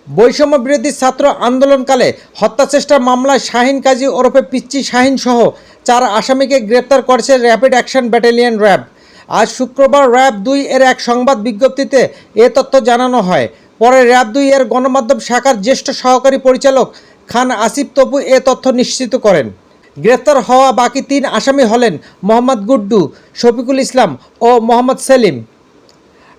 বৈষম্য বিরোধী ছাত্র আন্দোলনকালে হত্যাচেষ্টার মামলায় শাহিন কাজী ওরফে পিচ্চি শাহিন সহ 4 আসামিকে গ্রেপ্তার করেছে র্যাপিড অ্যাকশন ব্যাটালিয়ন র্যাব। আজ শুক্রবার র্যাব 2 এর এক সংবাদ বিজ্ঞপ্তিতে এ তথ্য জানানো হয়। পরে র্যাব 2 এর গণমাধ্যম শাখার জ্যেষ্ঠ সহকারী পরিচালক খান আসিফ তপু এ তথ্য নিশ্চিত করেন। গ্রেপ্তার হওয়া বাকি 3 আসামি হলেন মোহাম্মদ গুড্ডু, শফিকুল ইসলাম ও মোহাম্মদ সেলিম।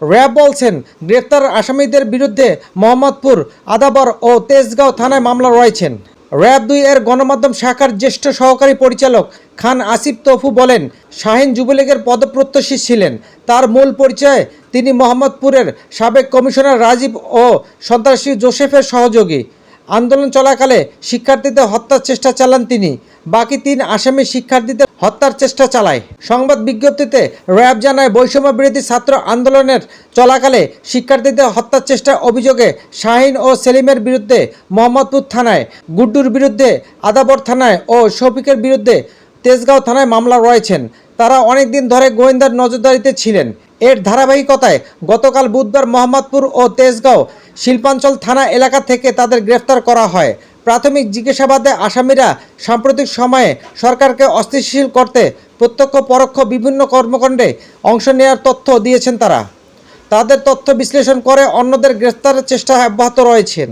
র্যাব বলছেন, গ্রেপ্তার আসামিদের বিরুদ্ধে মোহাম্মদপুর, আদাবর ও তেজগাঁও থানায় মামলা রয়েছেন। র্যাব 2 এর গণমাধ্যম শাখার জ্যেষ্ঠ সহকারী পরিচালক খান আসিফ তফু বলেন, শাহিন যুবলীগের পদপ্রত্যাশী ছিলেন। তার মূল পরিচয় তিনি মোহাম্মদপুরের সাবেক কমিশনার রাজীব ও সন্ত্রাসী জোসেফের সহযোগী। আন্দোলন চলাকালে শিক্ষার্থীদের হত্যার চেষ্টা চালান তিনি। বাকি 3 আসামি শিক্ষার্থীদের হত্যার চেষ্টা চালায়। সংবাদ বিজ্ঞপ্তিতে র্যাব জানায়, বৈষম্য বিরোধী ছাত্র আন্দোলনের চলাকালে শিক্ষার্থীদের হত্যার চেষ্টার অভিযোগে শাহিন ও সেলিমের বিরুদ্ধে মোহাম্মদপুর থানায়, গুড্ডুর বিরুদ্ধে আদাবর থানায় ও শফিকের বিরুদ্ধে তেজগাঁও থানায় মামলা রয়েছেন। তারা অনেক দিন ধরে গোয়েন্দার নজরদারিতে ছিলেন। এর ধারাবাহিকতায় গতকাল বুধবার মোহাম্মদপুর ও তেজগাঁও শিল্পাঞ্চল থানা এলাকা থেকে তাদের গ্রেফতার করা হয়। প্রাথমিক জিজ্ঞাসাবাদে আসামিরা সাম্প্রতিক সময়ে সরকারকে অস্থিতিশীল করতে প্রত্যক্ষ পরোক্ষ বিভিন্ন কর্মকাণ্ডে অংশ নেওয়ার তথ্য দিয়েছেন তারা। তাদের তথ্য বিশ্লেষণ করে অন্যদের গ্রেফতারের চেষ্টা অব্যাহত রয়েছেন।